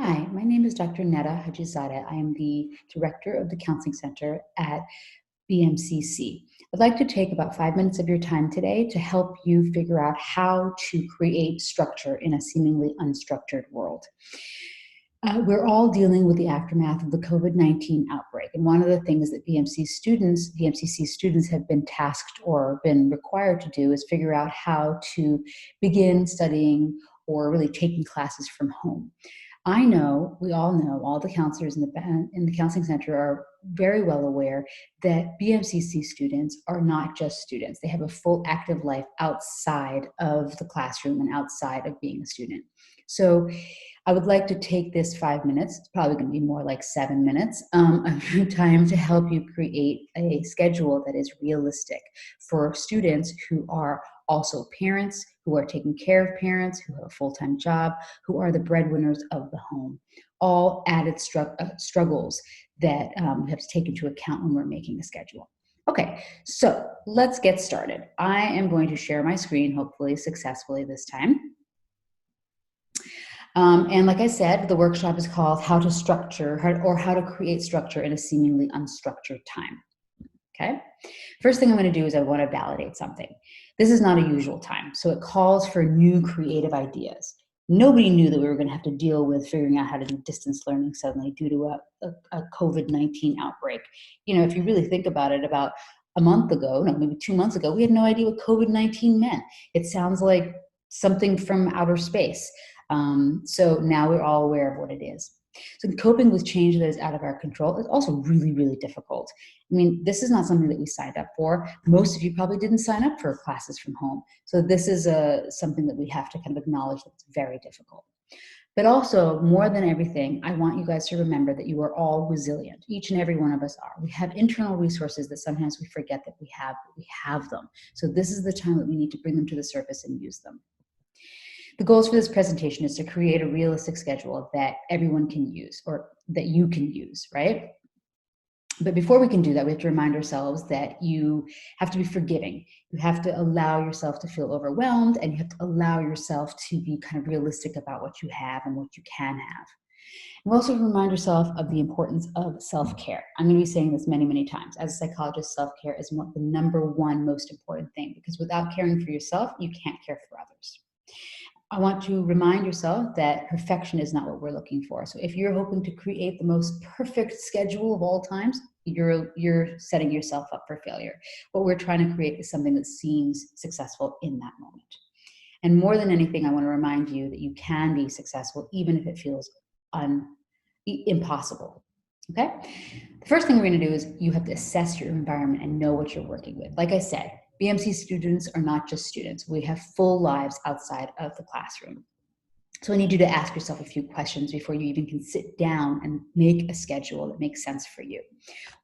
Hi, my name is Dr. Neda Hajizadeh. I am the Director of the Counseling Center at BMCC. I'd like to take about 5 minutes of your time today to help you figure out how to create structure in a seemingly unstructured world. We're all dealing with the aftermath of the COVID-19 outbreak. And one of the things that BMCC students have been tasked or been required to do is figure out how to begin studying or really taking classes from home. I know, we all know, all the counselors in the counseling center are very well aware that BMCC students are not just students. They have a full active life outside of the classroom and outside of being a student. So I would like to take this 5 minutes, it's probably going to be more like 7 minutes of your time to help you create a schedule that is realistic for students who are also parents, who are taking care of parents, who have a full-time job, who are the breadwinners of the home. All added struggles that we have to take into account when we're making a schedule. Okay, so let's get started. I am going to share my screen, hopefully successfully this time. And like I said, the workshop is called How to Create Structure in a Seemingly Unstructured Time. Okay. First thing I'm going to do is I want to validate something. This is not a usual time, so it calls for new creative ideas. Nobody knew that we were going to have to deal with figuring out how to do distance learning suddenly due to a COVID-19 outbreak. You know, if you really think about it, about a month ago, no, maybe 2 months ago, we had no idea what COVID-19 meant. It sounds like something from outer space. So now we're all aware of what it is. So coping with change that is out of our control is also really, really difficult. I mean, this is not something that we signed up for. Most of you probably didn't sign up for classes from home. So this is something that we have to kind of acknowledge that it's very difficult. But also, more than everything, I want you guys to remember that you are all resilient. Each and every one of us are. We have internal resources that sometimes we forget that we have, but we have them. So this is the time that we need to bring them to the surface and use them. The goals for this presentation is to create a realistic schedule that everyone can use, or that you can use, right? But before we can do that, we have to remind ourselves that you have to be forgiving. You have to allow yourself to feel overwhelmed, and you have to allow yourself to be kind of realistic about what you have and what you can have. And also remind yourself of the importance of self-care. I'm going to be saying this many, many times. As a psychologist, self-care is the number one most important thing, because without caring for yourself, you can't care for others. I want to remind yourself that perfection is not what we're looking for. So if you're hoping to create the most perfect schedule of all times, you're setting yourself up for failure. What we're trying to create is something that seems successful in that moment. And more than anything, I want to remind you that you can be successful even if it feels impossible. Okay? The first thing we're going to do is you have to assess your environment and know what you're working with. Like I said, BMC students are not just students. We have full lives outside of the classroom. So I need you to ask yourself a few questions before you even can sit down and make a schedule that makes sense for you.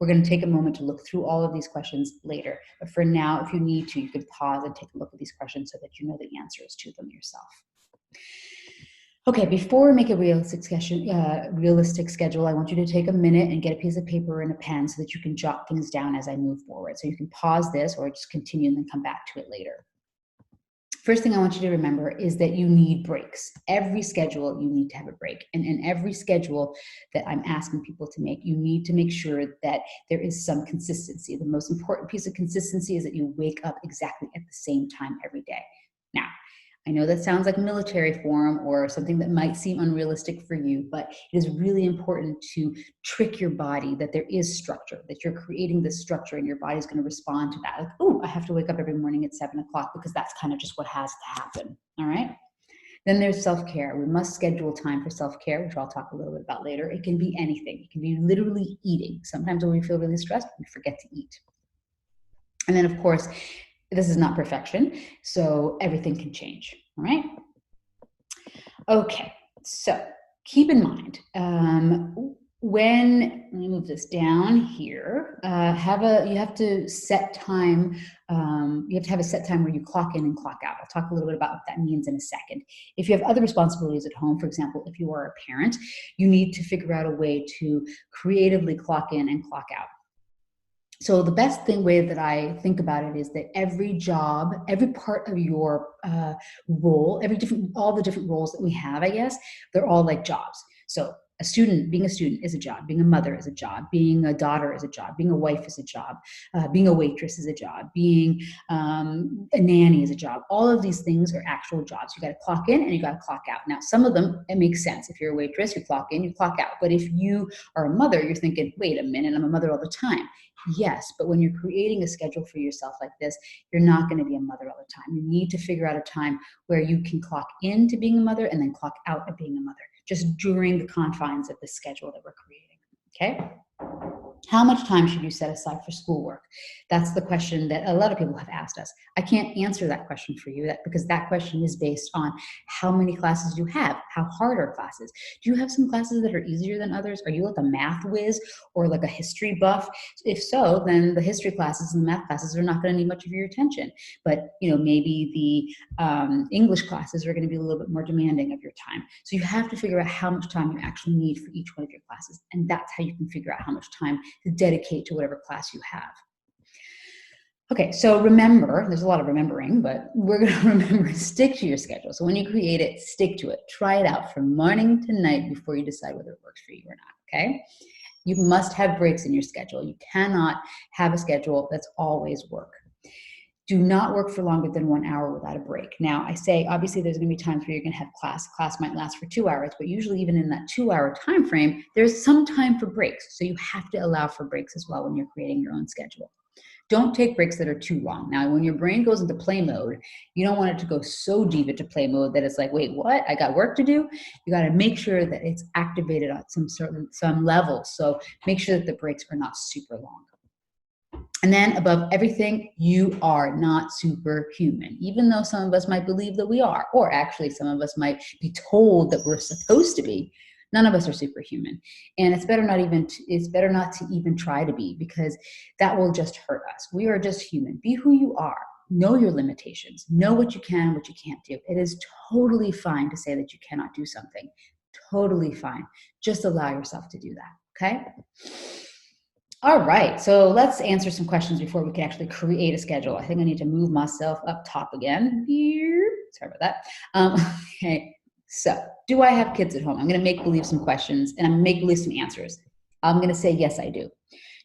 We're going to take a moment to look through all of these questions later. But for now, if you need to, you can pause and take a look at these questions so that you know the answers to them yourself. Okay, before we make a realistic schedule, I want you to take a minute and get a piece of paper and a pen so that you can jot things down as I move forward. So you can pause this or just continue and then come back to it later. First thing I want you to remember is that you need breaks. Every schedule, you need to have a break. And in every schedule that I'm asking people to make, you need to make sure that there is some consistency. The most important piece of consistency is that you wake up exactly at the same time every day. Now, I know that sounds like military form or something that might seem unrealistic for you, but it is really important to trick your body that there is structure, that you're creating this structure and your body's going to respond to that. Like, oh, I have to wake up every morning at 7 o'clock because that's kind of just what has to happen. All right. Then there's self-care. We must schedule time for self-care, which I'll talk a little bit about later. It can be anything. It can be literally eating. Sometimes when we feel really stressed, we forget to eat. And then, of course, this is not perfection, so everything can change, all right? Okay, so keep in mind, let me move this down here, you have to set time, you have to have a set time where you clock in and clock out. I'll talk a little bit about what that means in a second. If you have other responsibilities at home, for example, if you are a parent, you need to figure out a way to creatively clock in and clock out. So the best way that I think about it is that every job, every part of your role, all the different roles that we have, I guess, they're all like jobs. So a student, being a student is a job. Being a mother is a job. Being a daughter is a job. Being a wife is a job. Being a waitress is a job. Being a nanny is a job. All of these things are actual jobs. You got to clock in and you got to clock out. Now, some of them, it makes sense. If you're a waitress, you clock in, you clock out. But if you are a mother, you're thinking, wait a minute, I'm a mother all the time. Yes, but when you're creating a schedule for yourself like this, you're not going to be a mother all the time. You need to figure out a time where you can clock into being a mother and then clock out of being a mother, just during the confines of the schedule that we're creating, okay? How much time should you set aside for schoolwork? That's the question that a lot of people have asked us. I can't answer that question for you because that question is based on how many classes you have, how hard are classes. Do you have some classes that are easier than others? Are you like a math whiz or like a history buff? If so, then the history classes and the math classes are not going to need much of your attention. But maybe the English classes are going to be a little bit more demanding of your time. So you have to figure out how much time you actually need for each one of your classes, and that's how you can figure out how much time to dedicate to whatever class you have. Okay, so remember, there's a lot of remembering, but we're going to remember to stick to your schedule. So when you create it, stick to it. Try it out from morning to night before you decide whether it works for you or not, okay? You must have breaks in your schedule. You cannot have a schedule that's always work. Do not work for longer than 1 hour without a break. Now, I say, obviously, there's going to be times where you're going to have class. Class might last for 2 hours, but usually even in that 2-hour time frame, there's some time for breaks. So you have to allow for breaks as well when you're creating your own schedule. Don't take breaks that are too long. Now, when your brain goes into play mode, you don't want it to go so deep into play mode that it's like, wait, what? I got work to do? You got to make sure that it's activated on some level. So make sure that the breaks are not super long. And then above everything, you are not superhuman, even though some of us might believe that we are, or actually some of us might be told that we're supposed to be. None of us are superhuman. And it's better not to even try to be, because that will just hurt us. We are just human. Be who you are. Know your limitations. Know what you can and what you can't do. It is totally fine to say that you cannot do something. Totally fine. Just allow yourself to do that, okay? All right, so let's answer some questions before we can actually create a schedule. I think I need to move myself up top again here. Sorry about that. Okay, so do I have kids at home? I'm going to make believe some questions, and I'm going to make believe some answers. I'm going to say, yes, I do.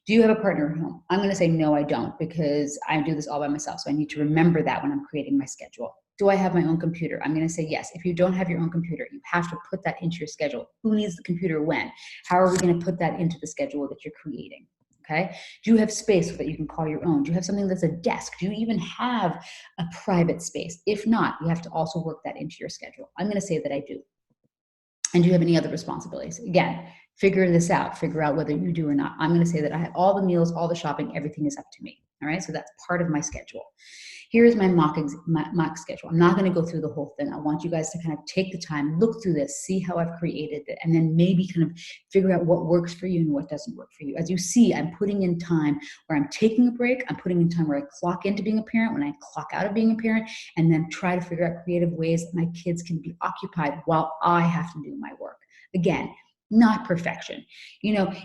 Do you have a partner at home? I'm going to say, no, I don't, because I do this all by myself. So I need to remember that when I'm creating my schedule. Do I have my own computer? I'm going to say yes. If you don't have your own computer, you have to put that into your schedule. Who needs the computer when? How are we going to put that into the schedule that you're creating? Okay. Do you have space that you can call your own? Do you have something that's a desk? Do you even have a private space? If not, you have to also work that into your schedule. I'm going to say that I do. And do you have any other responsibilities? Again, figure this out. Figure out whether you do or not. I'm going to say that I have all the meals, all the shopping, everything is up to me. All right. So that's part of my schedule. Here is my mock schedule. I'm not going to go through the whole thing. I want you guys to kind of take the time, look through this, see how I've created it, and then maybe kind of figure out what works for you and what doesn't work for you. As you see, I'm putting in time where I'm taking a break. I'm putting in time where I clock into being a parent, when I clock out of being a parent, and then try to figure out creative ways that my kids can be occupied while I have to do my work. Again, not perfection.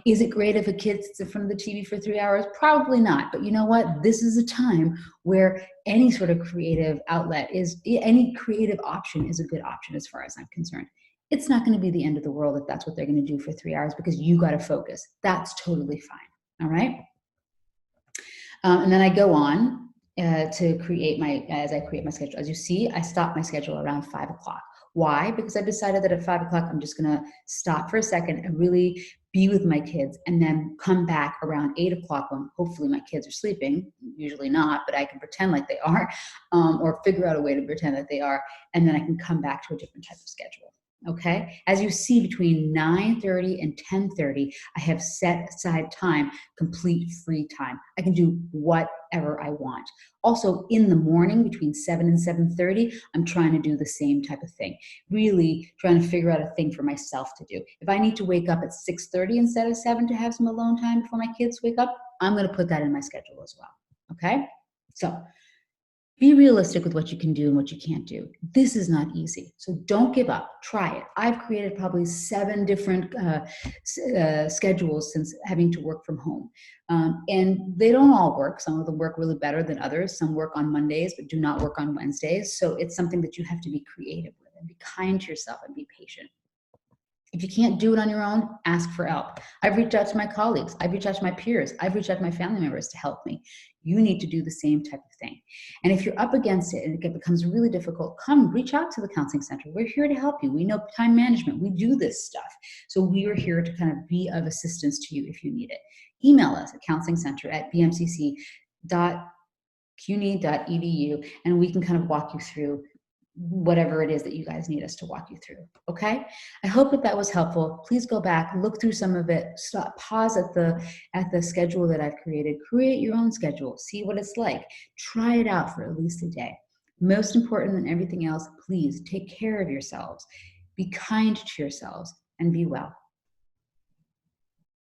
Is it great if a kid sits in front of the TV for 3 hours? Probably not. But you know what? This is a time where any sort of creative outlet any creative option is a good option as far as I'm concerned. It's not going to be the end of the world if that's what they're going to do for 3 hours, because you got to focus. That's totally fine. All right. And then I go on to create as I create my schedule. As you see, I stop my schedule around 5 o'clock. Why? Because I decided that at 5 o'clock, I'm just going to stop for a second and really be with my kids, and then come back around 8 o'clock when hopefully my kids are sleeping. Usually not, but I can pretend like they are, or figure out a way to pretend that they are, and then I can come back to a different type of schedule. Okay. As you see, between 9:30 and 10:30, I have set aside time, complete free time. I can do whatever I want. Also, in the morning between 7 and 7:30, I'm trying to do the same type of thing. Really trying to figure out a thing for myself to do. If I need to wake up at 6:30 instead of 7 to have some alone time before my kids wake up, I'm going to put that in my schedule as well. Okay. So be realistic with what you can do and what you can't do. This is not easy. So don't give up. Try it. I've created probably 7 different schedules since having to work from home. And they don't all work. Some of them work really better than others. Some work on Mondays, but do not work on Wednesdays. So it's something that you have to be creative with, and be kind to yourself and be patient. If you can't do it on your own, ask for help. I've reached out to my colleagues. I've reached out to my peers. I've reached out to my family members to help me. You need to do the same type of thing. And if you're up against it and it becomes really difficult, come reach out to the counseling center. We're here to help you. We know time management. We do this stuff. So we are here to kind of be of assistance to you if you need it. Email us at counselingcenter@bmcc.cuny.edu, and we can kind of walk you through whatever it is that you guys need us to walk you through. Okay, I hope that was helpful. Please go back, look through some of it, stop, pause at the schedule that I've created, create your own schedule, see what it's like, try it out for at least a day. Most important than everything else, please take care of yourselves, be kind to yourselves, and be well.